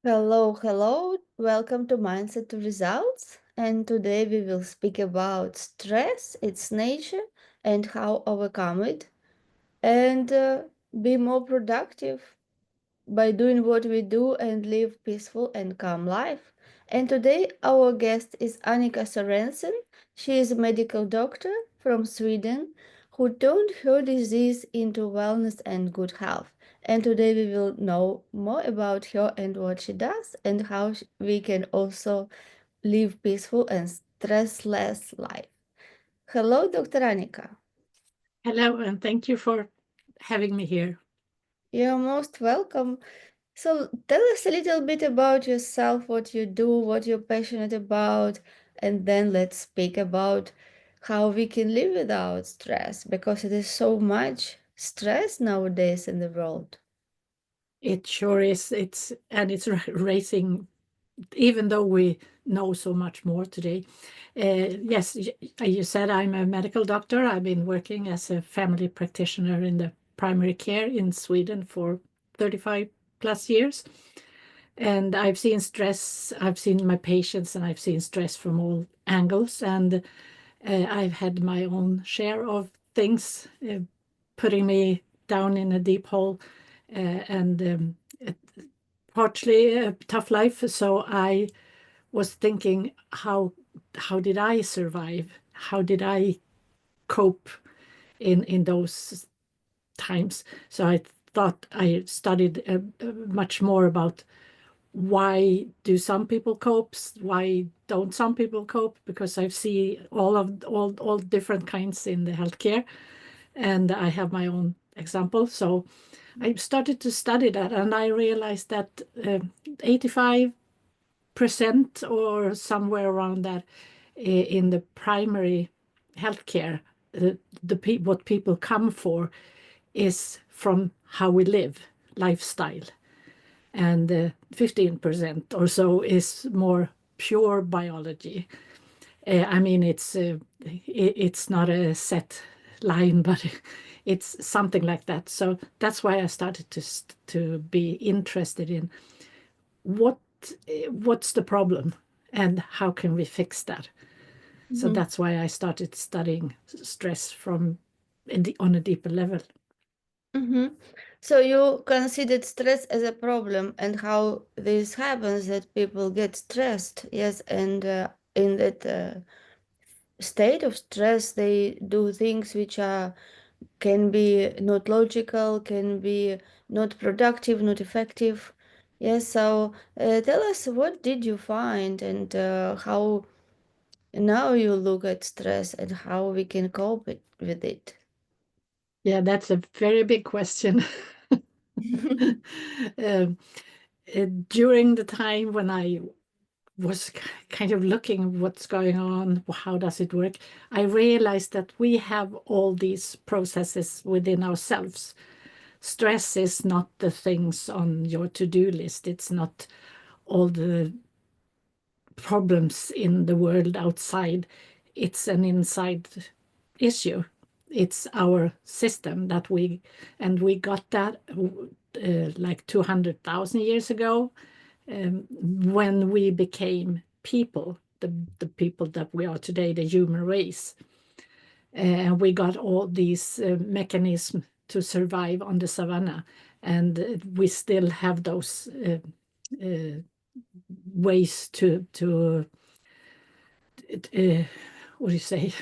Hello, hello. Welcome to Mindset to Results. And today we will speak about stress, its nature, and how overcome it, and be more productive by doing what we do and live peaceful and calm life. And today our guest is Annika Sorensen. She is a medical doctor from Sweden who turned her disease into wellness and good health. And today we will know more about her and what she does and how we can also live peaceful and stressless life. Hello, Dr. Annika. Hello, and thank you for having me here. You're most welcome. So tell us a little bit about yourself, what you do, what you're passionate about, and then let's speak about how we can live without stress because it is so much stress nowadays in the world. It sure is. It's racing, even though we know so much more today. Yes, you said I'm a medical doctor. I've been working as a family practitioner in the primary care in Sweden for 35 plus years. And I've seen stress, I've seen my patients, and I've seen stress from all angles. And I've had my own share of things putting me down in a deep hole and partly a tough life. So I was thinking, how did I survive? How did I cope in those times? So I thought I studied much more about why do some people cope, why don't some people cope, because I see all different kinds in the healthcare, and I have my own example. So I started to study that, and I realized that 85% or somewhere around that in the primary healthcare, what people come for is from how we live, lifestyle, and 15% or so is more pure biology. I mean, it's not a set line, but it's something like that. So that's why I started to be interested in what what's the problem and how can we fix that. So Mhm. that's why I started studying stress from on a deeper level. Mhm. So you considered stress as a problem and how this happens that people get stressed, yes, and in that state of stress they do things which are can be not logical, can be not productive, not effective. Yes, so tell us what did you find and how now you look at stress and how we can cope with it. Yeah, that's a very big question. Um, During the time when I was kind of looking what's going on, how does it work, I realized that we have all these processes within ourselves. Stress is not the things on your to-do list. It's not all the problems in the world outside. It's an inside issue. It's our system that we got that like 200,000 years ago when we became people, the people that we are today, the human race. And we got all these mechanisms to survive on the savannah. And we still have those uh, ways to what do you say?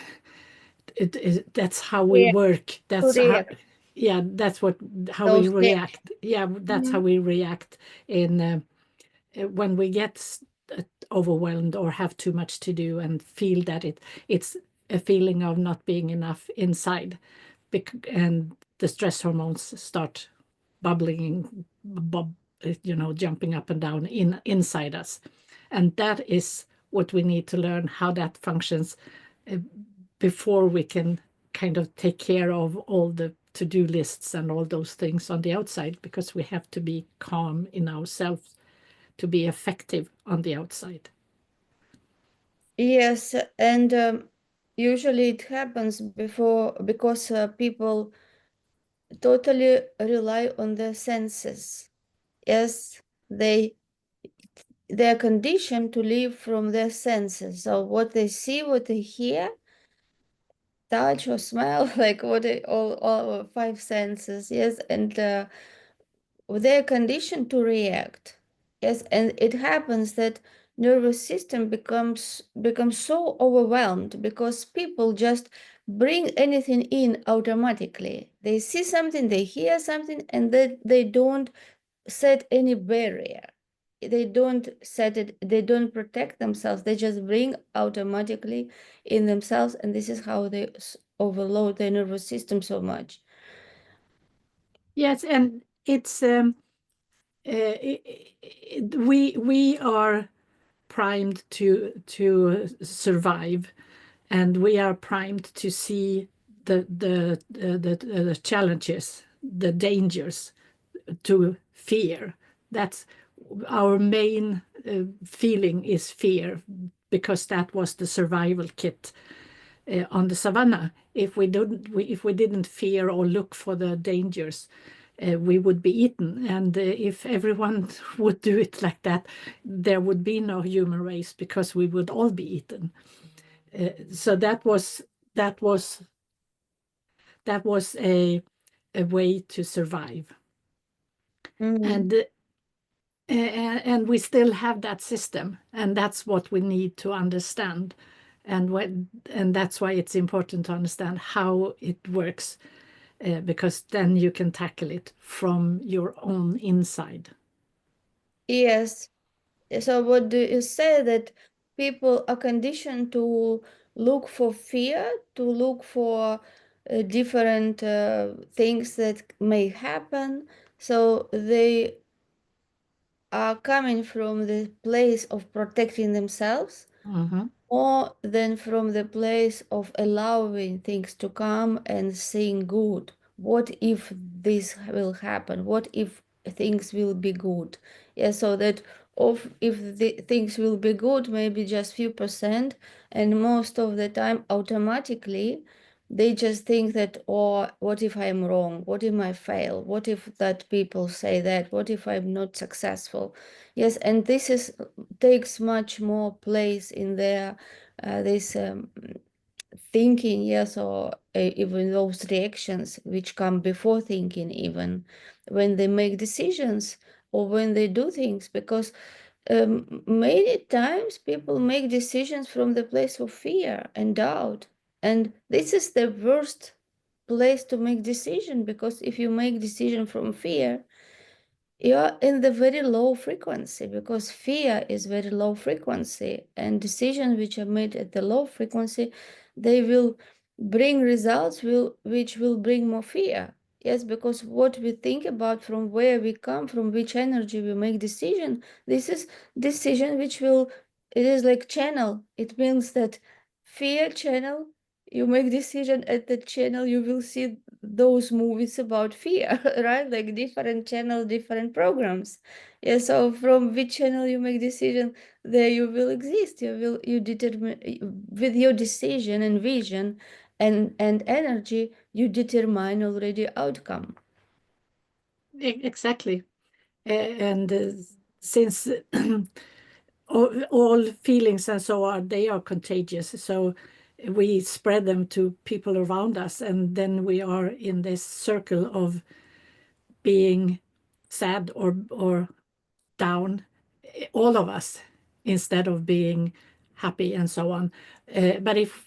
That's how we Yeah, work. to That's how, react yeah, that's what how we those things. react. Yeah, that's how Mhm. we react in when we get overwhelmed or have too much to do and feel that it's a feeling of not being enough inside, and the stress hormones start bubbling, jumping up and down inside us, and that is what we need to learn how that functions uh, before we can kind of take care of all the to-do lists and all those things on the outside, because we have to be calm in ourselves to be effective on the outside. Yes, and usually it happens before because people totally rely on their senses. Yes, they they're conditioned to live from their senses. So what they see, what they hear, touch or smell, like what they, all our five senses, yes, and they're conditioned to react. Yes, and it happens that nervous system becomes so overwhelmed because people just bring anything in automatically. They see something, they hear something, and they don't set any barrier. They don't set it, they don't protect themselves. They just bring automatically in themselves, and this is how they overload their nervous system so much. Yes, and it's we are primed to survive, and we are primed to see the challenges, the dangers, to fear. That's our main feeling is fear, because that was the survival kit on the savannah. If we didn't fear or look for the dangers, we would be eaten. And if everyone would do it like that, there would be no human race, because we would all be eaten. So that was a way to survive. Mhm. And we still have that system, and that's what we need to understand. And that's why it's important to understand how it works, because then you can tackle it from your own inside. Yes. So what do you say, that people are conditioned to look for fear, to look for different things that may happen. So they are coming from the place of protecting themselves Mhm. more than from the place of allowing things to come and saying good. What if this will happen? What if things will be good? Yeah, so that of if the things will be good, maybe just few percent, and most of the time automatically they just think that, oh, what if I'm wrong? What if I fail? What if that people say that? What if I'm not successful? Yes, and this is takes much more place in their this thinking, yes, or even those reactions which come before thinking, even when they make decisions or when they do things, because many times people make decisions from the place of fear and doubt, and this is the worst place to make decision, because if you make decision from fear, you're in the very low frequency, because fear is very low frequency, and decisions which are made at the low frequency, they will bring results which will bring more fear. Yes, because what we think about, from where we come from, which energy we make decision, this is decision which will, it is like channel. It means that fear channel, you make decision at the channel, you will see those movies about fear, right? Like different channel, different programs. Yeah, so from which channel you make decision, there you will exist. You determine with your decision and vision and energy, you determine already outcome. Exactly. And since all feelings and so on, they are contagious. So we spread them to people around us, and then we are in this circle of being sad or down, all of us, instead of being happy and so on. But if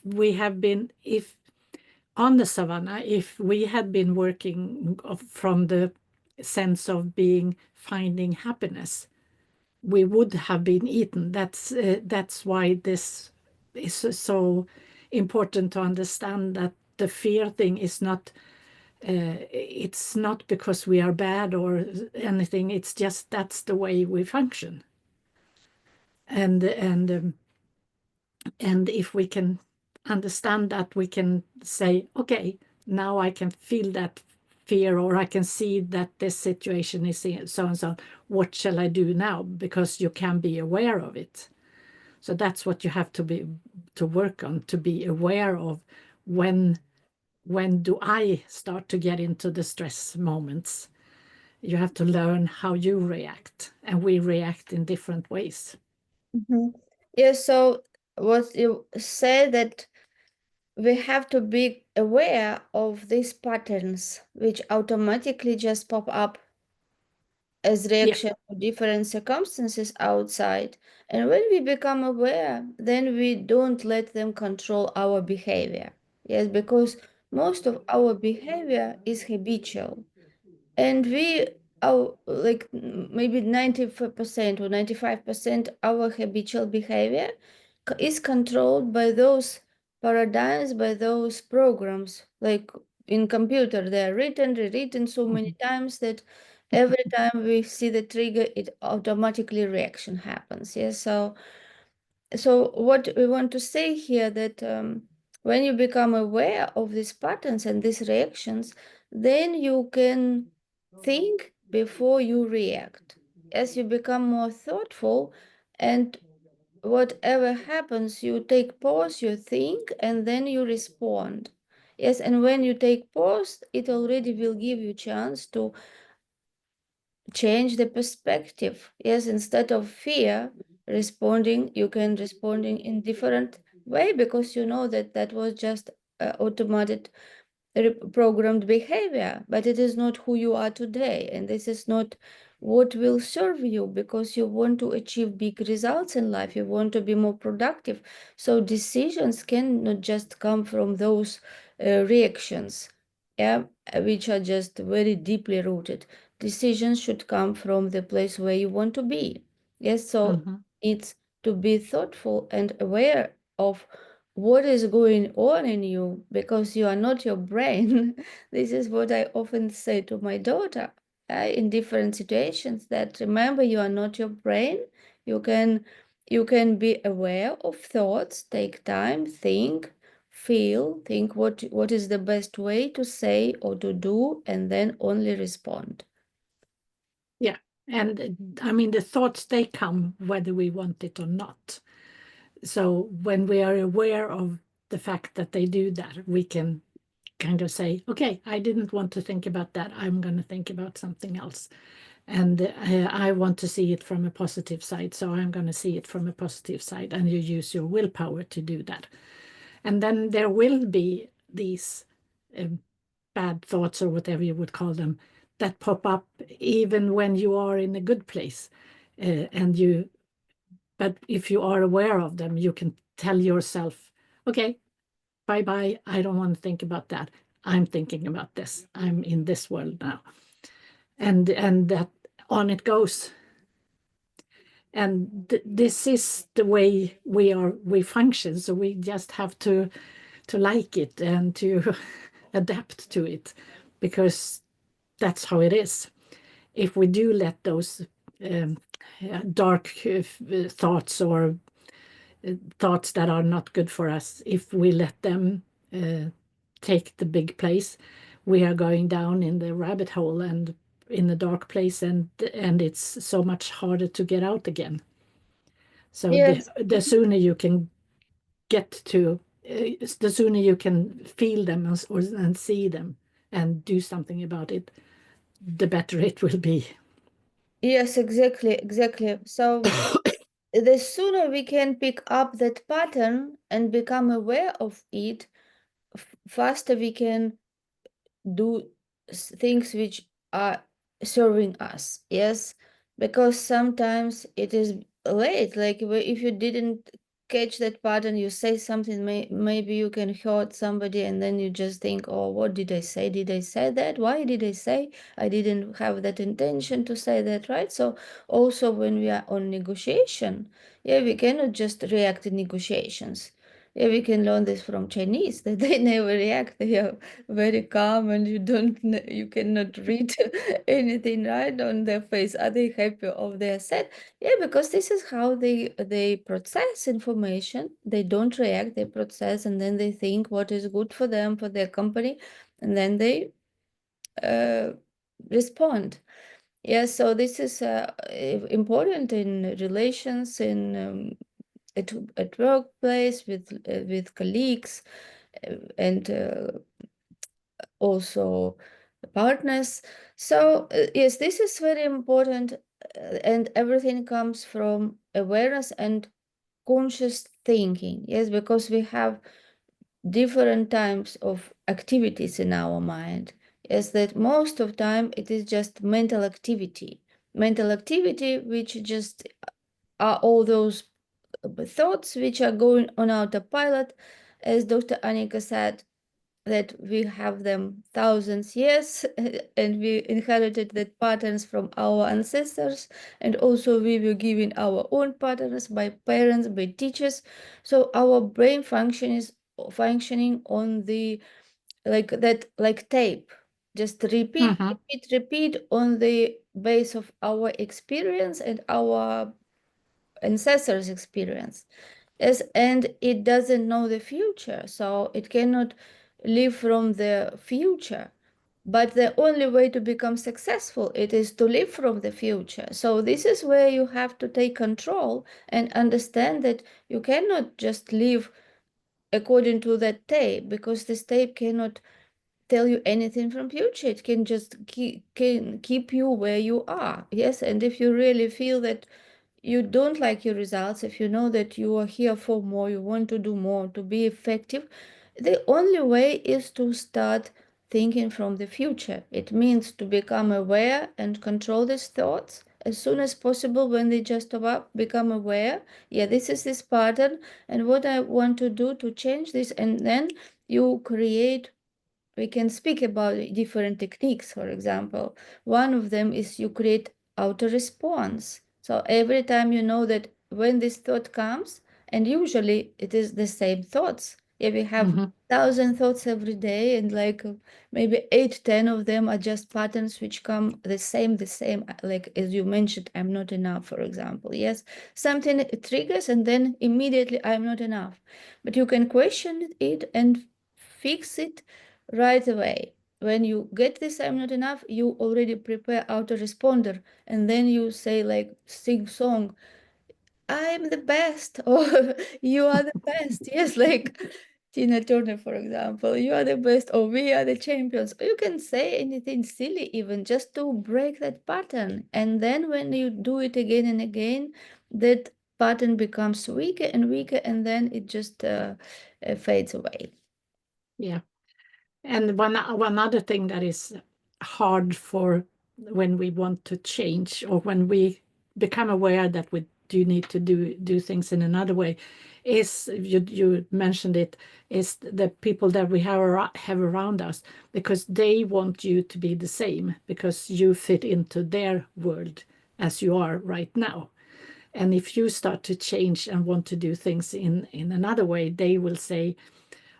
on the savannah, if we had been working from the sense of being finding happiness, we would have been eaten. That's why this is so important to understand, that the fear thing is not. It's not because we are bad or anything. It's just that's the way we function. And if we can understand that, we can say, okay, now I can feel that fear, or I can see that this situation is so and so. What shall I do now? Because you can be aware of it. So that's what you have to work on, to be aware of when do I start to get into the stress moments. You have to learn how you react, and we react in different ways. Yeah, so what you say that we have to be aware of these patterns which automatically just pop up as Yeah. reaction to different circumstances outside. And when we become aware, then we don't let them control our behavior. Yes, because most of our behavior is habitual. And we our like maybe 90% or 95% our habitual behavior is controlled by those paradigms, by those programs. Like in computer, they're written, rewritten so many times that every time we see the trigger, it automatically reaction happens. Yes, so what we want to say here that when you become aware of these patterns and these reactions, then you can think before you react. As you become more thoughtful, and whatever happens, you take pause, you think, and then you respond. Yes, and when you take pause, it already will give you chance to change the perspective. Yes, instead of fear responding, you can responding in different way because you know that that was just automated programmed behavior, but it is not who you are today, and this is not what will serve you because you want to achieve big results in life, you want to be more productive. So decisions cannot just come from those reactions, yeah, which are just very deeply rooted. Decisions should come from the place where you want to be. Yes, so it's to be thoughtful and aware of what is going on in you because you are not your brain. This is what I often say to my daughter in different situations, that remember, you are not your brain. You can be aware of thoughts, take time, think, feel, think what is the best way to say or to do, and then only respond. Yeah. And I mean, the thoughts, they come whether we want it or not. So when we are aware of the fact that they do that, we can kind of say, okay, I didn't want to think about that. I'm going to think about something else. And I want to see it from a positive side. So I'm going to see it from a positive side. And you use your willpower to do that. And then there will be these bad thoughts, or whatever you would call them, that pop up even when you are in a good place. But if you are aware of them, you can tell yourself, okay, bye bye. I don't want to think about that. I'm thinking about this. I'm in this world now. And that on it goes. And this is the way we function. So we just have to like it and to adapt to it, because that's how it is. If we do let those dark thoughts, or thoughts that are not good for us, if we let them take the big place, we are going down in the rabbit hole and in the dark place, and it's so much harder to get out again. So Yes. the sooner you can get to, the sooner you can feel them and see them and do something about it, the better it will be. Yes, exactly. So the sooner we can pick up that pattern and become aware of it, faster we can do things which are serving us. Yes, because sometimes it is late. Like if you didn't catch that pattern, you say something, maybe you can hurt somebody, and then you just think, oh, what did I say? Did I say that? Why did I say? I didn't have that intention to say that, right? So also when we are on negotiation, yeah, we cannot just react to negotiations. Yeah, we can learn this from Chinese, that they never react. They are very calm, and you cannot read anything right on their face. Are they happy or they are sad? Yeah, because this is how they process information. They don't react, they process, and then they think what is good for them, for their company, and then they uh, respond. Yeah, so this is important in relations, in at workplace with colleagues, and also partners. So yes, this is very important, and everything comes from awareness and conscious thinking. Yes, because we have different types of activities in our mind. Yes, that most of time it is just mental activity which just are all those thoughts which are going on autopilot. As Dr. Annika said, that we have them thousands years and we inherited that patterns from our ancestors, and also we were given our own patterns by parents, by teachers. So our brain function is functioning on the like that, like tape, just repeat Mm-hmm. repeat repeat on the base of our experience and our ancestors experience. Yes, and it doesn't know the future, so it cannot live from the future. But the only way to become successful it is to live from the future. So this is where you have to take control and understand that you cannot just live according to that tape, because this tape cannot tell you anything from future. It can just keep you where you are. Yes, and if you really feel that you don't like your results, if you know that you are here for more, you want to do more to be effective, the only way is to start thinking from the future. It means to become aware and control these thoughts as soon as possible. When they just become aware, yeah, this is this pattern, and what I want to do to change this, and then you create, we can speak about different techniques. For example, one of them is you create auto response. So every time you know that when this thought comes, and usually it is the same thoughts. Yeah, we have Mm-hmm. thousand thoughts every day, and like maybe 8, 10 of them are just patterns which come the same. Like as you mentioned, I'm not enough, for example. Yes, something triggers, and then immediately I'm not enough. But you can question it and fix it right away. When you get this I'm not enough, you already prepare autoresponder, and then you say, like, sing song, I'm the best, or you are the best. Yes, like Tina Turner, for example, you are the best, or we are the champions. You can say anything silly, even just to break that pattern. And then when you do it again and again, that pattern becomes weaker and weaker, and then it just fades away. Yeah. And one other thing that is hard for when we want to change, or when we become aware that we do need to do things in another way, is, you mentioned it, is the people that we have around us, because they want you to be the same, because you fit into their world as you are right now. And if you start to change and want to do things in another way, they will say,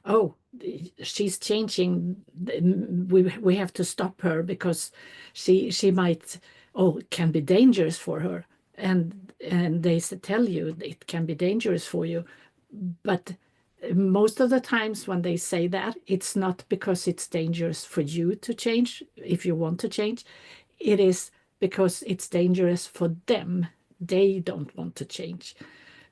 oh, she's changing, we have to stop her, because she might, oh, it can be dangerous for her. And they tell you it can be dangerous for you, but most of the times when they say that, it's not because it's dangerous for you to change. If you want to change, it is because it's dangerous for them. They don't want to change.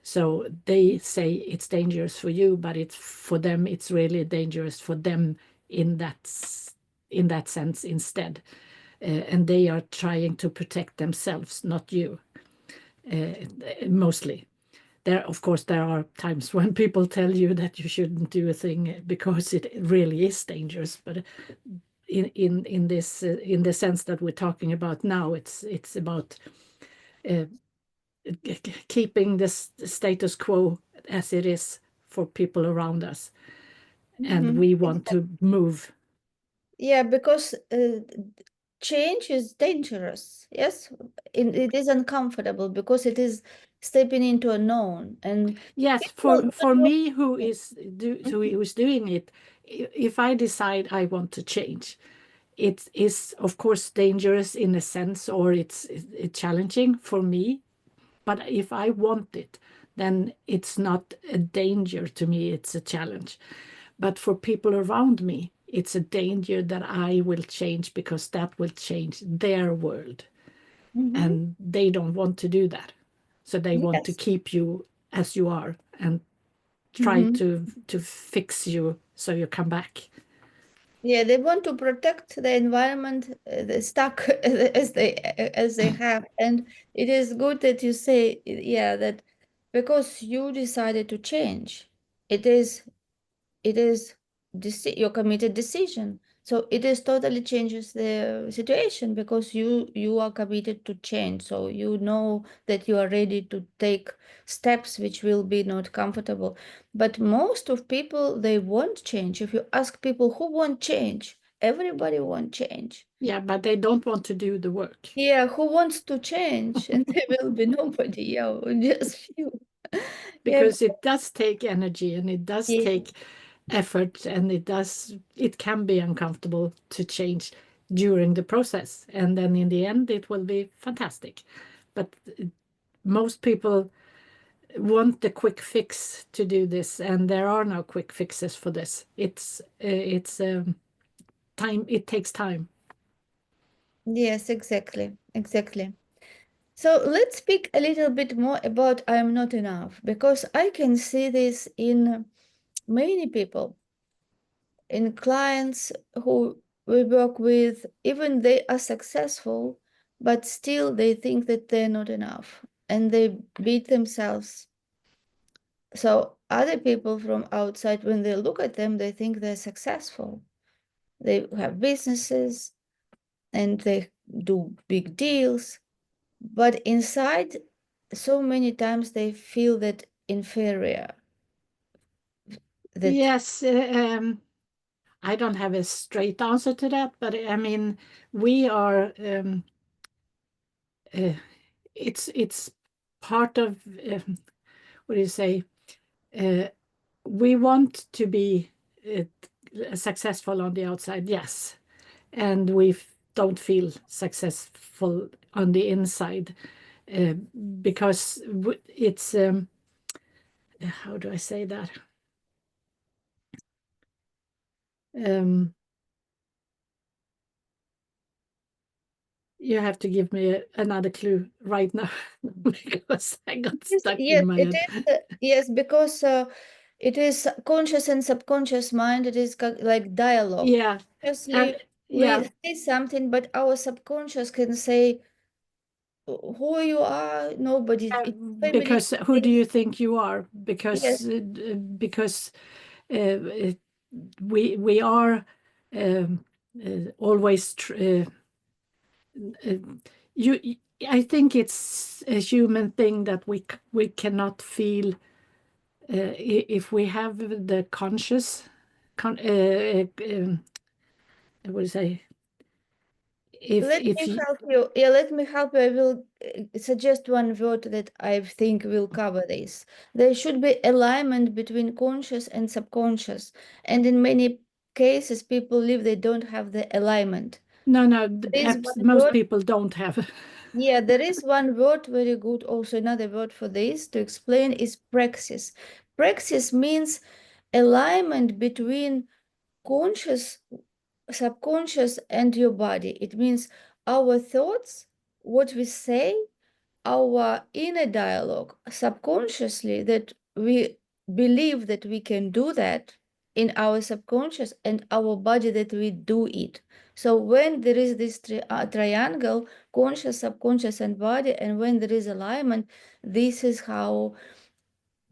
So they say it's dangerous for you, but it's for them, it's really dangerous for them in that sense instead. And they are trying to protect themselves, not you, mostly. Of course, there are times when people tell you that you shouldn't do a thing because it really is dangerous. But in this in the sense that we're talking about now, it's about keeping this status quo as it is for people around us, and Mhm. we want to move. Yeah, because change is dangerous. Yes, it is uncomfortable because it is stepping into a known, and Yes, people for don't me, want. who's doing it, if I decide I want to change, it is of course dangerous in a sense, or it's challenging for me. But if I want it, then it's not a danger to me, it's a challenge. But for people around me, it's a danger that I will change, because that will change their world. Mhm. And they don't want to do that. So they want to Yes. keep you as you are and try Mhm. to fix you so you come back. Yeah, they want to protect the environment, the stuck as they have, and it is good that you say, yeah, that because you decided to change, it is it is your committed decision. So it is totally changes the situation because you are committed to change. So you know that you are ready to take steps which will be not comfortable. But most of people, they won't change. If you ask people who won't change, everybody won't change. Yeah, but they don't want to do the work. Yeah, who wants to change? And there will be nobody. Yeah, just few. Yeah, Because it does take energy and it does yeah. take effort, and it can be uncomfortable to change during the process, and then in the end it will be fantastic. But most people want the quick fix to do this, and there are no quick fixes for this. It's time. It takes time. Yes, exactly, exactly. So let's speak a little bit more about I'm not enough because I can see this in many people, in clients who we work with, even they are successful, but still they think that they're not enough and they beat themselves. So other people from outside, when they look at them, they think they're successful. They have businesses and they do big deals, but inside, so many times they feel that inferior, that Yes, I don't have a straight answer to that, but I mean, we are. Uh, it's part of what do you say? Uh, we want to be successful on the outside, yes, and we don't feel successful on the inside uh, because it's how do I say that? Um, you have to give me another clue right now because I got yes, stuck yes, in my it head. is, yes, because it is conscious and subconscious mind, it is like dialogue. Yeah, and Consciously, we yeah, say something, but our subconscious can say who you are, nobody, it's family. because who do you think you are? Yes, Because uh, we are um, always uh, you. I think it's a human thing that we cannot feel if we have the conscious. What do you say? let If me you help you. Yeah, let me help you. I will suggest one word that I think will cover this. There should be alignment between conscious and subconscious. And in many cases, people live, they don't have the alignment. no, There is one most word. people don't have. Yeah, there is one word very good. Also, another word for this to explain is praxis. Praxis means alignment between conscious, subconscious, and your body. It means our thoughts, what we say, our inner dialogue subconsciously, that we believe that we can do that in our subconscious, and our body that we do it. So when there is this triangle, conscious, subconscious, and body, and when there is alignment, this is how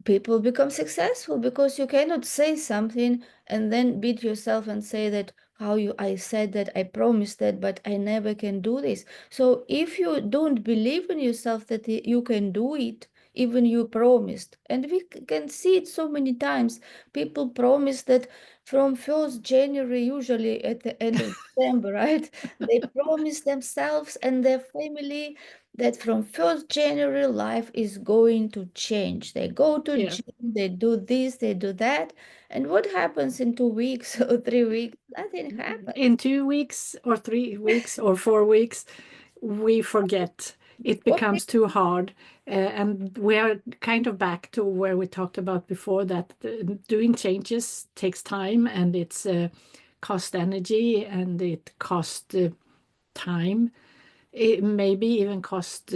people become successful, because you cannot say something and then beat yourself and say that how you I said that, I promised that, but I never can do this. So if you don't believe in yourself that you can do it, even you promised, and we can see it so many times, people promise that from 1st January, usually at the end of December, right, they promise themselves and their family that from 1st January life is going to change. They go to Yeah. gym, they do this, they do that. And what happens in 2 weeks or 3 weeks? Nothing happens. In 2 weeks or 3 weeks or 4 weeks, we forget. It What becomes too hard. And we are kind of back to where we talked about before, that doing changes takes time, and it's cost energy, and it cost time. It maybe even cost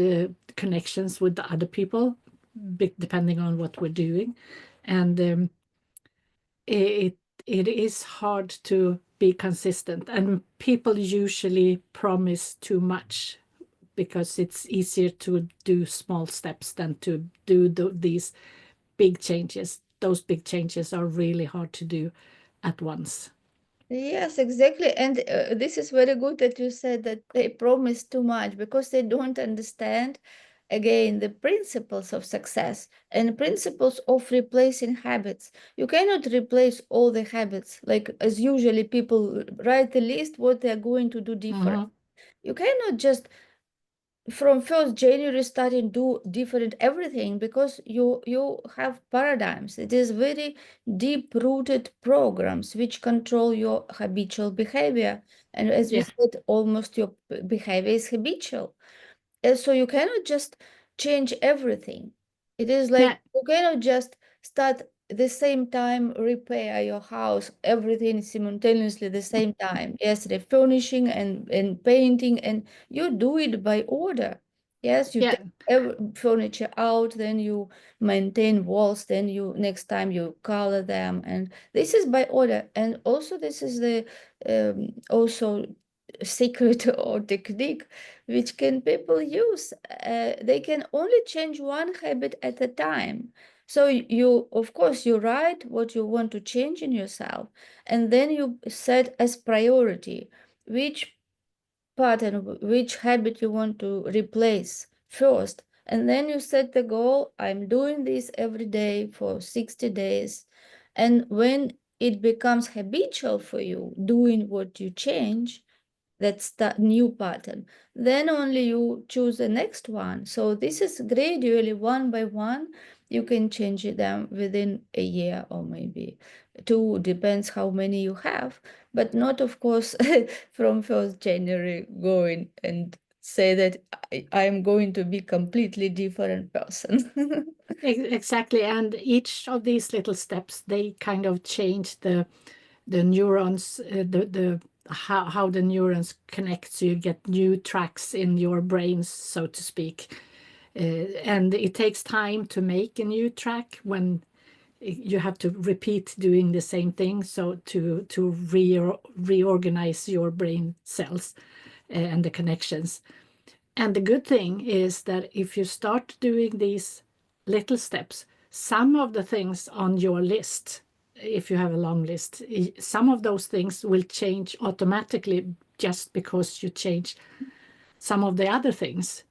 connections with the other people, depending on what we're doing. And it it is hard to be consistent. And people usually promise too much because it's easier to do small steps than to do these big changes. Those big changes are really hard to do at once. Yes, exactly. And this is very good that you said that they promise too much because they don't understand, again, the principles of success and principles of replacing habits. You cannot replace all the habits. Like, as usually, people write the list what they're going to do different. Mm-hmm. You cannot just from 1st January starting do different everything because you have paradigms. It is very deep rooted programs which control your habitual behavior, and as we Yeah, said, almost your behavior is habitual. So you cannot just change everything. It is yeah, like you cannot just start the same time repair your house, everything simultaneously the same time. Yes, refurnishing and painting, and you do it by order. Yes, you yeah, take every furniture out, then you maintain walls, then you next time you color them, and this is by order. And also this is the also secret or technique which can people use. They can only change one habit at a time. So you, of course, you write what you want to change in yourself, and then you set as priority which pattern, which habit you want to replace first. And then you set the goal, I'm doing this every day for 60 days. And when it becomes habitual for you, doing what you change, that's the new pattern, then only you choose the next one. So this is gradually, one by one, you can change them within a year or maybe two, depends how many you have, but not of course from 1st January going and say that I'm going to be completely different person. exactly. And each of these little steps, they kind of change the neurons, the how the neurons connect, so you get new tracks in your brains, so to speak. And it takes time to make a new track when you have to repeat doing the same thing, so to reorganize your brain cells and the connections. And the good thing is that if you start doing these little steps, some of the things on your list, if you have a long list, some of those things will change automatically just because you change some of the other things,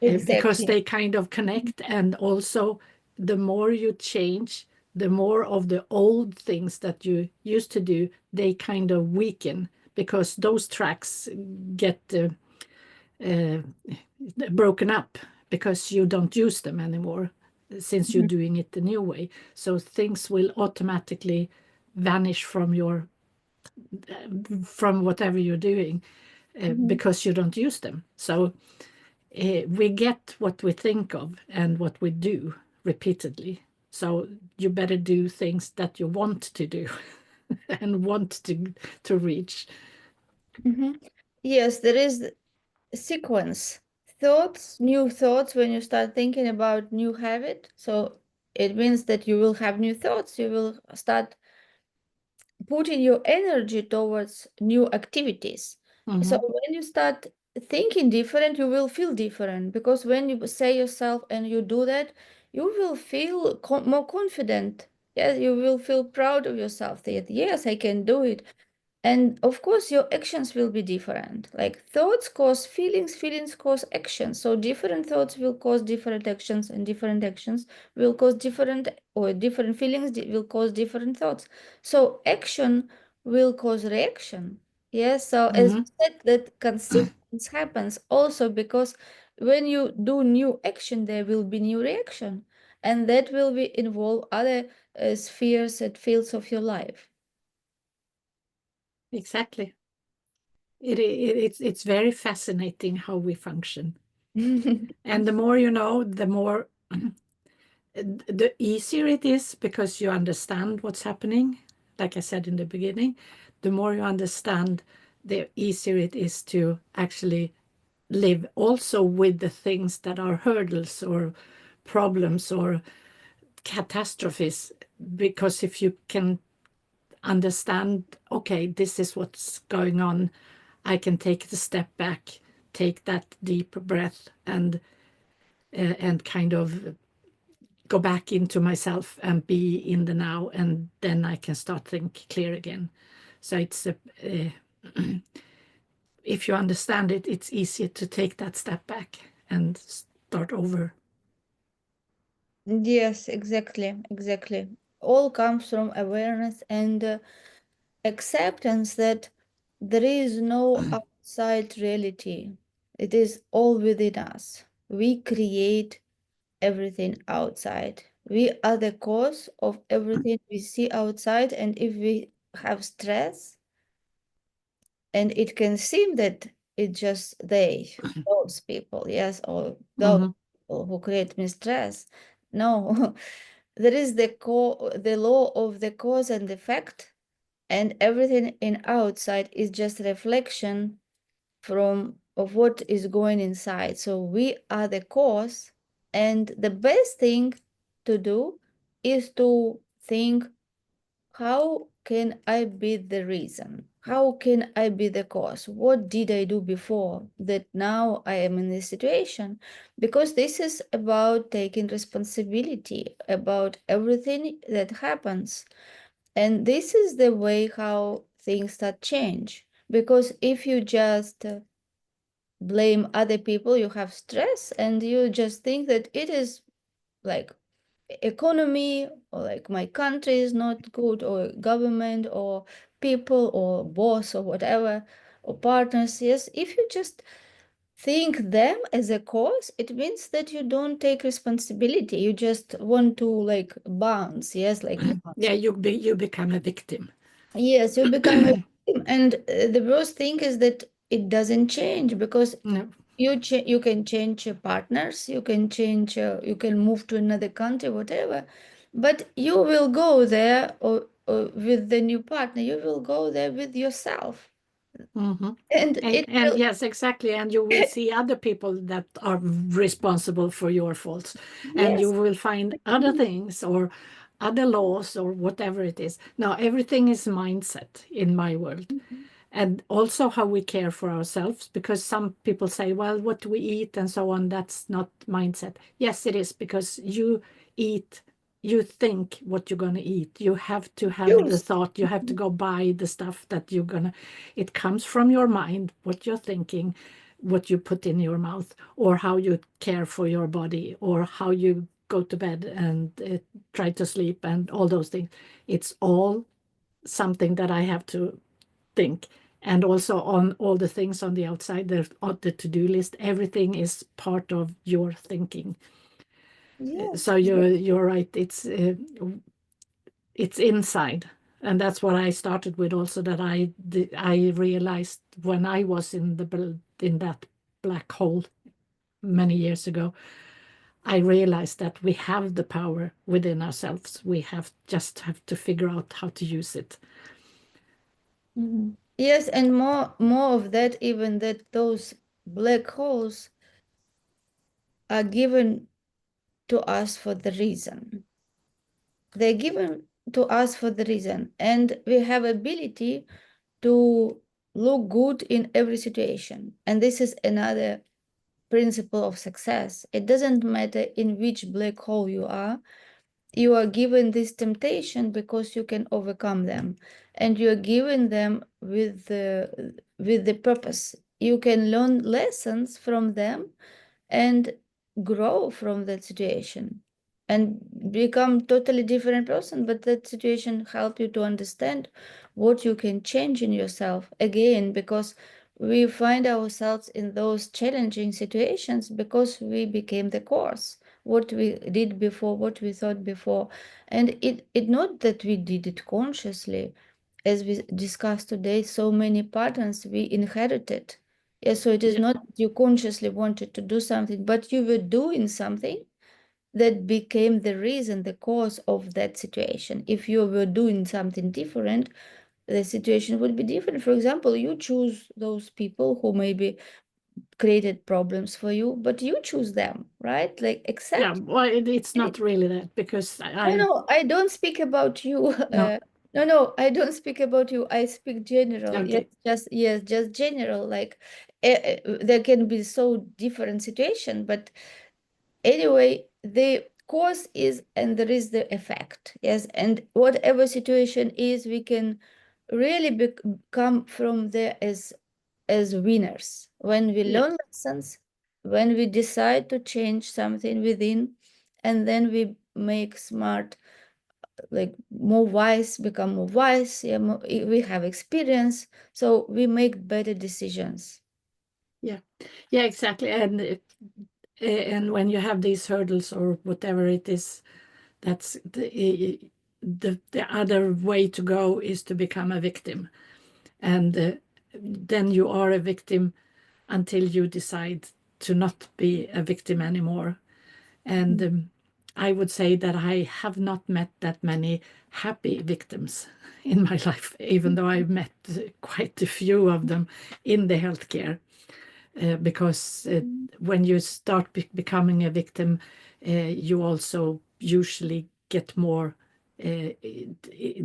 because Exactly. they kind of connect. And also, the more you change, the more of the old things that you used to do, they kind of weaken because those tracks get uh, broken up because you don't use them anymore since you're Mhm. doing it the new way. So things will automatically vanish from whatever you're doing Mhm. because you don't use them. So we get what we think of and what we do repeatedly. So you better do things that you want to do and want to reach. Mhm. Yes, there is sequence. Thoughts, new thoughts when you start thinking about new habit. So it means that you will have new thoughts. You will start putting your energy towards new activities. So Mhm. when you start thinking different, you will feel different because when you say yourself and you do that, you will feel more confident. Yes, you will feel proud of yourself that yes, I can do it. And of course, your actions will be different. Like thoughts cause feelings, feelings cause actions. So different thoughts will cause different actions, and different actions will cause different, or different feelings will cause different thoughts. So action will cause reaction. Yes. So as Mhm. we said, that consequence happens also because when you do new action, there will be new reaction, and that will be involve other spheres and fields of your life. Exactly. It's very fascinating how we function. And the more you know, the more the easier it is because you understand what's happening. Like I said in the beginning, the more you understand, the easier it is to actually live also with the things that are hurdles or problems or catastrophes. Because if you can understand, okay, this is what's going on. I can take the step back, take that deep breath, and kind of go back into myself and be in the now, and then I can start think clear again. So it's if you understand it, it's easier to take that step back and start over. Yes, exactly, exactly. All comes from awareness and acceptance that there is no outside reality. It is all within us. We create everything outside. We are the cause of everything we see outside, and if we have stress, and it can seem that it's just those people, yes, or those Mm-hmm. people who create me stress. No, there is the law of the cause and effect, and everything in outside is just reflection from of what is going inside. So we are the cause, and the best thing to do is to think, how can I be the reason? How can I be the cause? What did I do before that now I am in this situation? Because this is about taking responsibility about everything that happens. And this is the way how things start change. Because if you just blame other people, you have stress, and you just think that it is like economy, or like my country is not good, or government, or people, or boss, or whatever, or partners. Yes, if you just think them as a cause, it means that you don't take responsibility. You just want to like bounce. Yes, like bounce. Yeah, you become a victim. Yes, you become a victim. And the worst thing is that it doesn't change, because No. you can change your partners, you can change, you can move to another country, whatever, but you will go there, or with the new partner, you will go there with yourself, Mm-hmm. and it And will. yes, exactly. And you will see other people that are responsible for your faults, and you Yes. will find other things or other laws or whatever it is. Now, everything is mindset in my world, and also how we care for ourselves, because some people say, well, what do we eat and so on, that's not mindset. Yes, it is, because you eat, you think what you're going to eat, you have to have the Choose. thought, you have to go buy the stuff that you're going to, it comes from your mind, what you're thinking, what you put in your mouth, or how you care for your body, or how you go to bed and try to sleep, and all those things. It's all something that I have to think. And also on all the things on the outside, on the to-do list, everything is part of your thinking. Yes, So you're right. It's inside, and that's what I started with. Also, that I realized when I was in that black hole many years ago. I realized that we have the power within ourselves. We have to figure out how to use it. yes, and more of that, even that those black holes are given to us for the reason. They're given to us for the reason, and we have ability to look good in every situation. And this is another principle of success. It doesn't matter in which black hole you are given this temptation because you can overcome them, and you are given them with the purpose. You can learn lessons from them and grow from that situation and become totally different person, but that situation help you to understand what you can change in yourself again, because we find ourselves in those challenging situations because we became the course, what we did before, what we thought before. And it not that we did it consciously, as we discussed today, so many patterns we inherited. Yeah, so it is Yeah, not that you consciously wanted to do something, but you were doing something that became the reason, the cause of that situation. If you were doing something different, the situation would be different. For example, you choose those people who maybe created problems for you, but you choose them, right? Like yeah. accept Well, it's it. not really that, because No, no, I don't speak about you. no. No, I don't speak about you. I speak general. Okay. Yes, just general. Like there can be so different situation, but anyway, the cause is and there is the effect. Yes, and whatever situation is, we can really come from there as winners when we Yeah. learn lessons, when we decide to change something within, and then we make smart, like more wise, become more wise. Yeah, we have experience, so we make better decisions. Yeah. Yeah, exactly. And when you have these hurdles or whatever it is, that's the other way to go is to become a victim. And then you are a victim until you decide to not be a victim anymore. And I would say that I have not met that many happy victims in my life, even though I've met quite a few of them in the healthcare. Because when you start becoming a victim, you also usually get more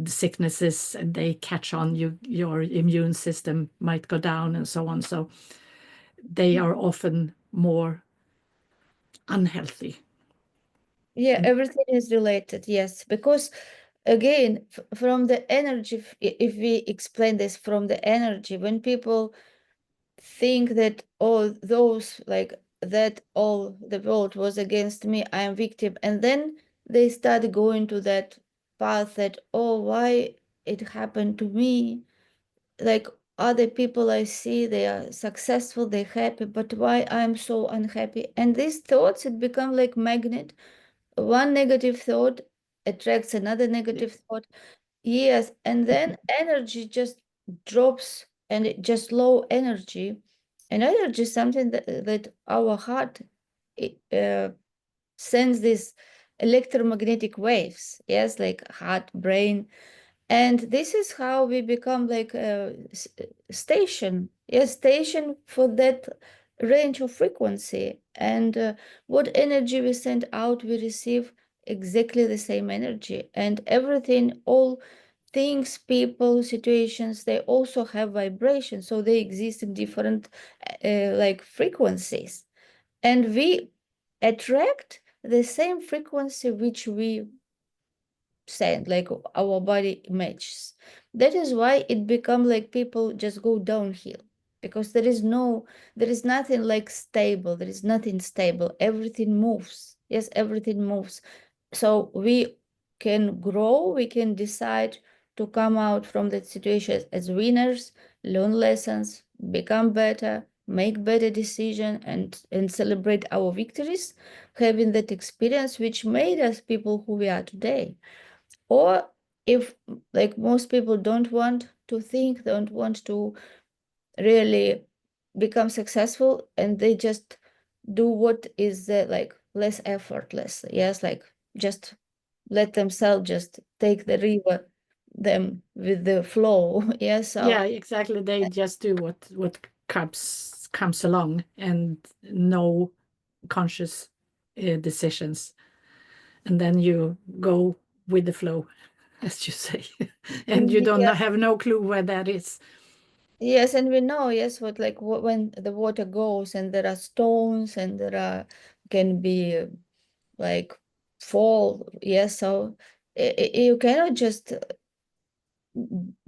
sicknesses, and they catch on you. Your immune system might go down, and so on. So they are often more unhealthy. Yeah, And everything is related, yes, because again, from the energy, if we explain this from the energy, when people think that oh, those like that all the world was against me, I am victim, and then they start going to that path that oh, why it happened to me, like other people I see, they are successful, they're happy, but why I'm so unhappy? And these thoughts, it become like magnet. One negative thought attracts another yeah, negative thought. Yes, and then energy just drops, and it just low energy. And energy is something that our heart sends these electromagnetic waves. Yes, like heart, brain, and this is how we become like a station, a station for that range of frequency. And what energy we send out, we receive exactly the same energy. And everything, all things, people, situations, they also have vibration. So they exist in different like frequencies. And we attract the same frequency which we send, like our body matches. That is why it become like people just go downhill, because there is nothing like stable, there is nothing stable, everything moves. Yes, everything moves. So we can grow, we can decide to come out from that situation as winners, learn lessons, become better, make better decision, and celebrate our victories, having that experience which made us people who we are today. Or if like most people don't want to think, don't want to really become successful, and they just do what is like less effortless. Yes, like just let themselves just take the river them with the flow. Yes, so yeah, exactly. They just do what comes along, and no conscious decisions, and then you go with the flow, as you say, and you don't yes, have no clue where that is. yes, and we know, yes, what like when the water goes and there are stones and there are can be like fall. Yes, so you cannot just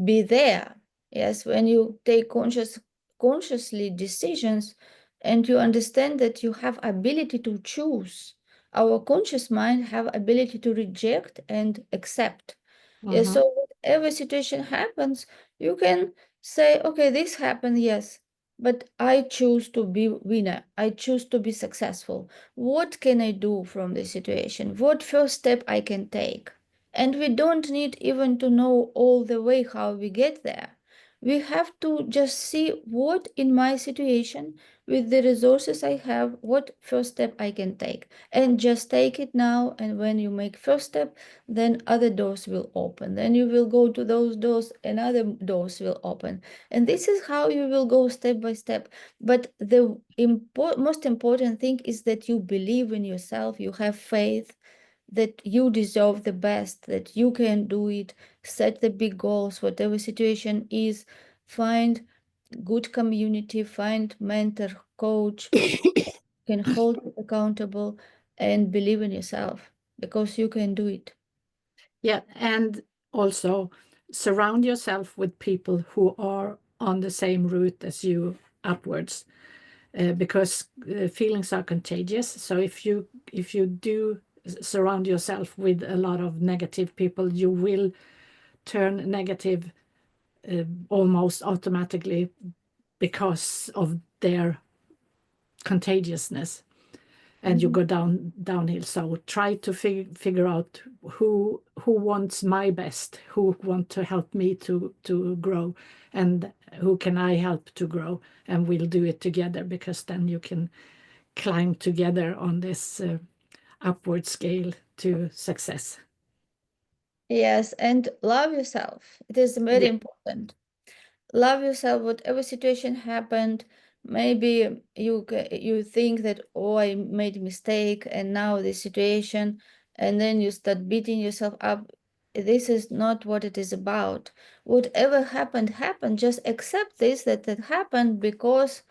be there. Yes, when you take consciously decisions, and you understand that you have ability to choose. Our conscious mind have ability to reject and accept. Yeah, Mhm. so whatever situation happens, you can say, okay, this happened, yes, but I choose to be winner. I choose to be successful. What can I do from this situation? What first step I can take? And we don't need even to know all the way how we get there. We have to just see what in my situation, with the resources I have, what first step I can take. And just take it now. And when you make first step, then other doors will open. Then you will go to those doors and other doors will open. And this is how you will go step by step. But the most important thing is that you believe in yourself, you have faith, that you deserve the best, that you can do it, set the big goals, whatever situation is, find good community, find mentor, coach, can hold you accountable, and believe in yourself because you can do it. Yeah, and also surround yourself with people who are on the same route as you upwards, because feelings are contagious. So if you do surround yourself with a lot of negative people, you will turn negative almost automatically because of their contagiousness, and you Mhm. go downhill. So try to figure out who wants my best, who want to help me to grow, and who can I help to grow, and we'll do it together, because then you can climb together on this upward scale to success. Yes, and love yourself. It is very Yeah. important. Love yourself, whatever situation happened. Maybe you think that, oh, I made a mistake and now this situation, and then you start beating yourself up. This is not what it is about. Whatever happened happened. Just accept this, that it happened because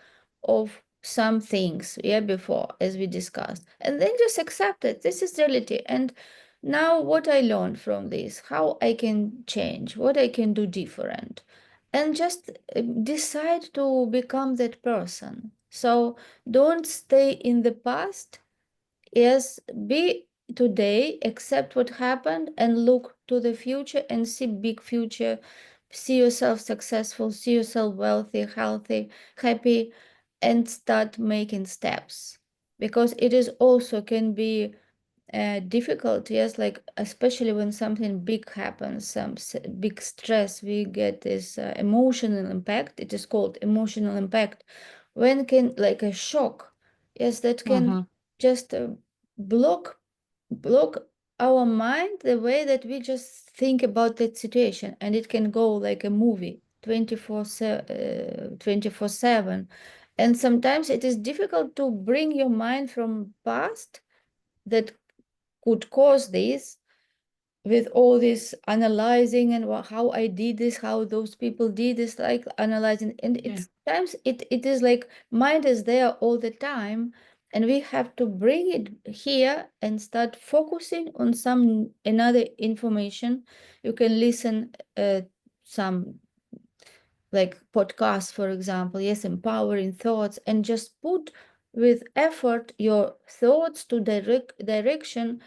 of some things, yeah, before, as we discussed, and then just accept it. This is reality. And now what I learned from this, how I can change, what I can do different, and just decide to become that person. So don't stay in the past. Yes, be today, accept what happened, and look to the future and see big future. See yourself successful, see yourself wealthy, healthy, happy, and start making steps. Because it is also can be difficult, yes, like especially when something big happens, some big stress, we get this emotional impact. It is called emotional impact. When can, like a shock, yes, that can Mm-hmm. just block our mind the way that we just think about that situation, and it can go like a movie 24/7. And sometimes it is difficult to bring your mind from past that could cause this, with all this analyzing and how I did this, how those people did this, like analyzing. And Yeah. it's times it is like mind is there all the time, and we have to bring it here and start focusing on some another information. You can listen some like podcasts, for example, yes, empowering thoughts, and just put with effort your thoughts to direction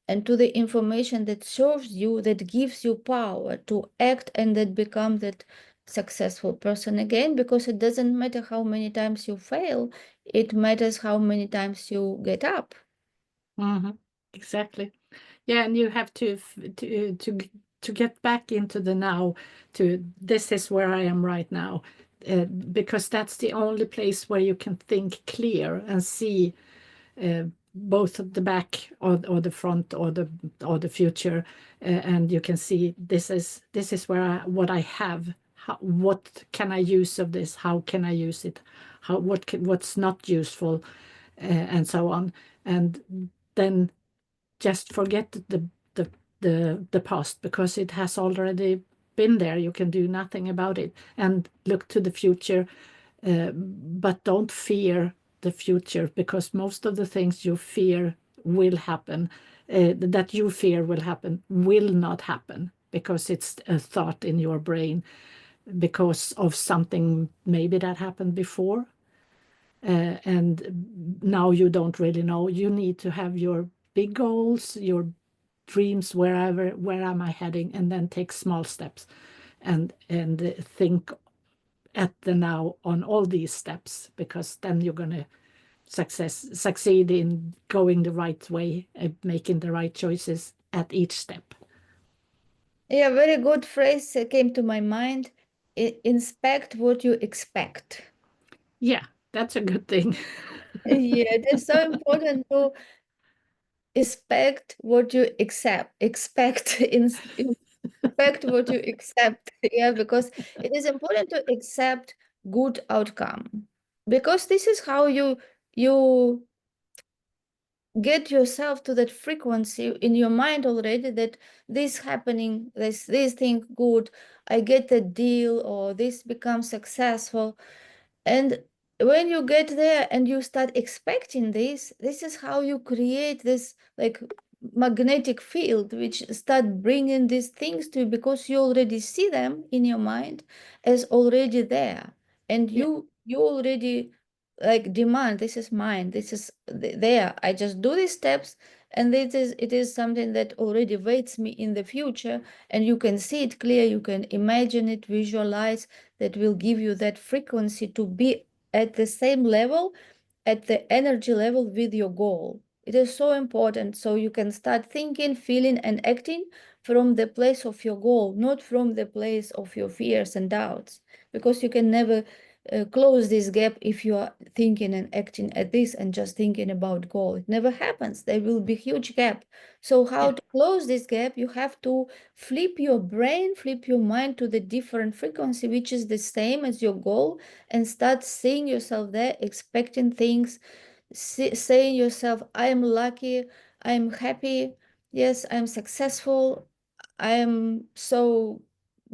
and to the information that serves you, that gives you power to act, and that become that successful person again. Because it doesn't matter how many times you fail, it matters how many times you get up. Mm-hmm. Exactly. Yeah, and you have to get back into the now. To this is where I am right now, because that's the only place where you can think clear and see both the back or the front or the future, and you can see this is where what I have. What can I use of this? How can I use it? What's not useful, and so on. And then just forget the past, because it has already been there. You can do nothing about it, and look to the future, but don't fear the future, because most of the things you fear will happen, that you fear will not happen, because it's a thought in your brain, because of something maybe that happened before, and now you don't really know. You need to have your big goals, your dreams, where am I heading, and then take small steps, and think at the now on all these steps, because then you're going to succeed in going the right way and making the right choices at each step. Yeah, very good phrase came to my mind. Inspect what you expect. Yeah, that's a good thing. Yeah, it is so important to expect what you expect expect what you accept. Yeah, because it is important to accept good outcome, because this is how you get yourself to that frequency in your mind already, that this happening, this thing good, I get a deal, or this becomes successful. And when you get there and you start expecting this is how you create this like magnetic field, which start bringing these things to you, because you already see them in your mind as already there. And Yeah. you already like demand, this is mine, this is there, I just do these steps, and it is something that already waits me in the future, and you can see it clear, you can imagine it, visualize, that will give you that frequency to be at the same level, at the energy level with your goal. It is so important, so you can start thinking, feeling, and acting from the place of your goal, not from the place of your fears and doubts, because you can never close this gap if you are thinking and acting at this and just thinking about goal. It never happens. There will be huge gap. So how Yeah. to close this gap? You have to flip your brain, flip your mind to the different frequency, which is the same as your goal, and start seeing yourself there, expecting things, saying yourself, I am lucky, I am happy, yes, I am successful, I am so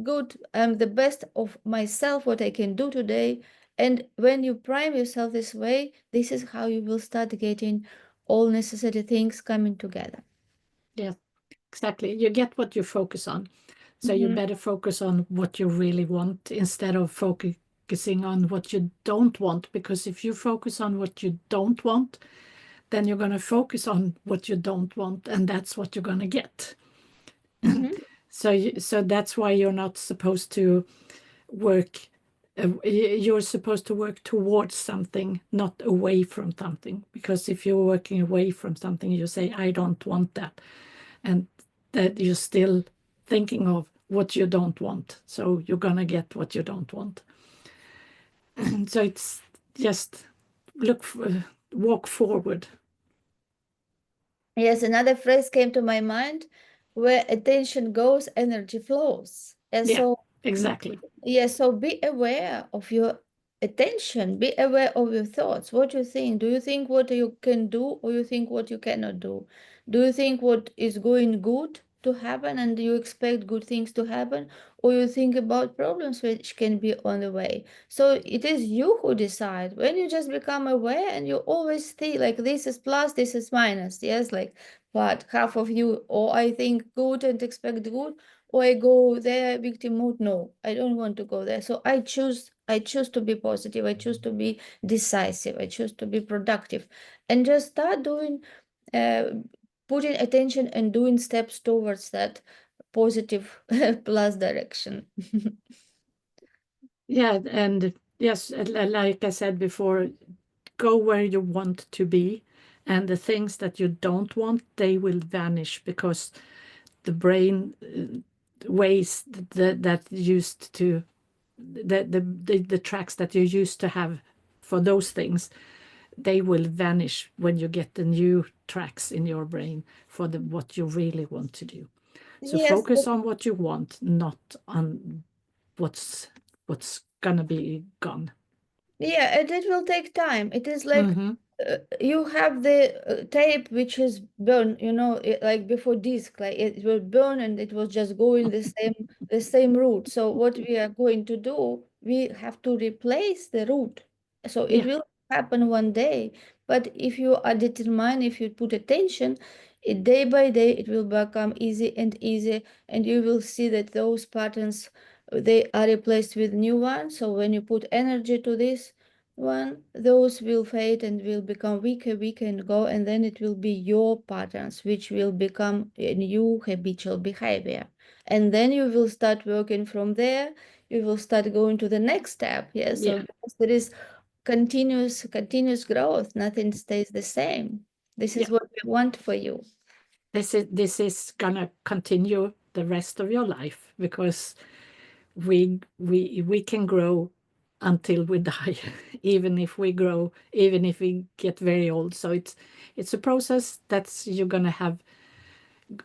good, I'm the best of myself, what I can do today. And when you prime yourself this way, this is how you will start getting all necessary things coming together. Yeah, exactly. You get what you focus on. So you Mhm. better focus on what you really want instead of focusing on what you don't want. Because if you focus on what you don't want, then you're going to focus on what you don't want, and that's what you're going to get. Mhm. So that's why you're not supposed to work. You're supposed to work towards something, not away from something. Because if you're working away from something, you say, I don't want that. And that you're still thinking of what you don't want. So you're going to get what you don't want. And so it's just walk forward. Yes, another phrase came to my mind: where attention goes, energy flows. And Yeah, so, exactly. so be aware of your attention, be aware of your thoughts, what you think. Do you think what you can do, or you think what you cannot do? Do you think what is going good to happen and you expect good things to happen, or you think about problems which can be on the way? So it is you who decide. When you just become aware and you always think like this is plus, this is minus, yes, like what half of you, or I think good and expect good, or I go there victim mode. No, I don't want to go there. So I choose to be positive. I choose to be decisive. I choose to be productive, and just start doing, uh, putting attention and doing steps towards that positive plus direction. Yeah, and yes, like I said before, go where you want to be, and the things that you don't want, they will vanish because the brain ways that used to the tracks that you used to have for those things, they will vanish when you get the new tracks in your brain for the what you really want to do. So Yes, focus on what you want, not on what's gonna be gone. yeah, and it will take time. It is like, Mm-hmm. you have the tape which is burned, like before disc, like it will burn and it was just going the same route. So what we are going to do, we have to replace the route. So it Yeah, will happen one day. But if you are determined, if you put attention, day by day, it will become easy and easy, and you will see that those patterns, they are replaced with new ones. So when you put energy to this one, those will fade and will become weaker, weaker, and go, and then it will be your patterns, which will become a new habitual behavior. And then you will start working from there. You will start going to the next step. Yeah. So yeah, because there is continuous growth, nothing stays the same. This yeah. is what we want for you. This is gonna continue the rest of your life because we can grow until we die, even if we grow, even if we get very old. So it's a process that's you're gonna have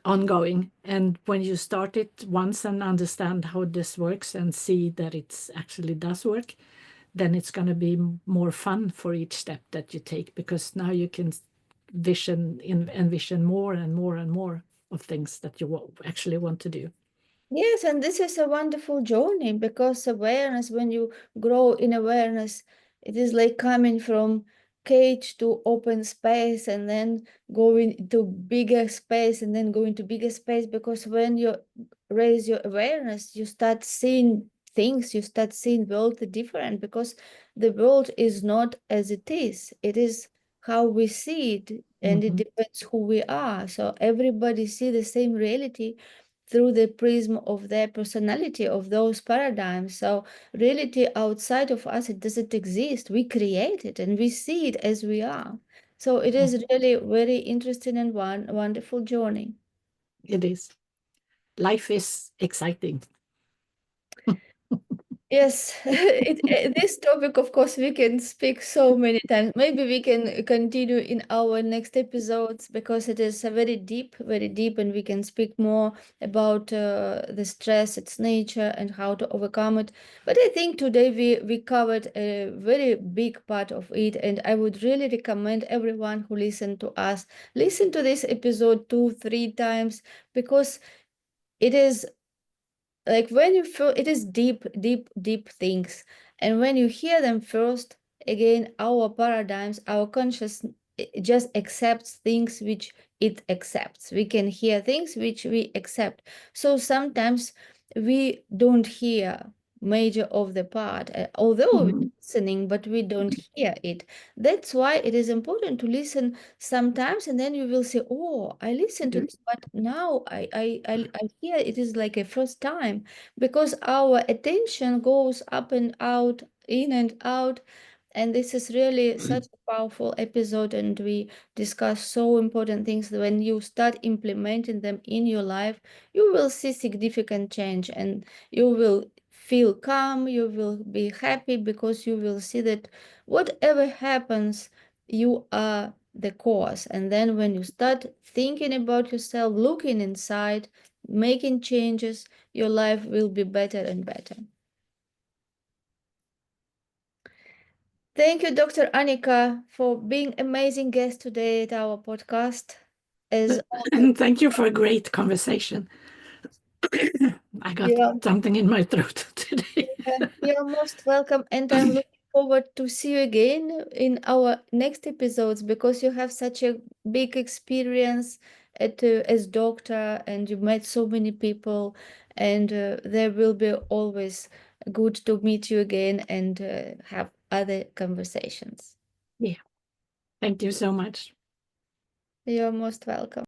ongoing. And when you start it once and understand how this works and see that it's actually does work, then it's going to be more fun for each step that you take because now you can envision more and more and more of things that you actually want to do. Yes, and this is a wonderful journey because awareness, when you grow in awareness, it is like coming from cage to open space and then going to bigger space and then going to bigger space, because when you raise your awareness, you start seeing things, you start seeing world different, because the world is not as it is. It is how we see it, and it depends who we are. So everybody see the same reality through the prism of their personality, of those paradigms. So reality outside of us, it doesn't exist. We create it and we see it as we are. So it is really very interesting and wonderful journey. It is. Life is exciting. Yes, this topic, of course, we can speak so many times. Maybe we can continue in our next episodes, because it is very deep, and we can speak more about the stress, its nature, and how to overcome it. But I think today we covered a very big part of it, and I would really recommend everyone who listen to us, listen to this episode 2, 3 times, because it is like when you feel it is deep things, and when you hear them first, again, our paradigms, our conscious, it just accepts things which it accepts. We can hear things which we accept. So sometimes we don't hear major of the part, although we're listening, but we don't hear it. That's why it is important to listen sometimes, and then you will say, oh, I listened to this, but now I hear it is like a first time, because our attention goes up and out, in and out. And this is really such a powerful episode, and we discuss so important things. When you start implementing them in your life, you will see significant change, and you will feel calm, you will be happy, because you will see that whatever happens, you are the cause. And then when you start thinking about yourself, looking inside, making changes, your life will be better and better. Thank you, Dr. Annika, for being amazing guest today at our podcast. As And thank you for a great conversation. I got yeah, something in my throat today. you're most welcome, and I'm looking forward to see you again in our next episodes, because you have such a big experience as doctor, and you met so many people, and there will be always good to meet you again and have other conversations. Yeah. Thank you so much. You're most welcome.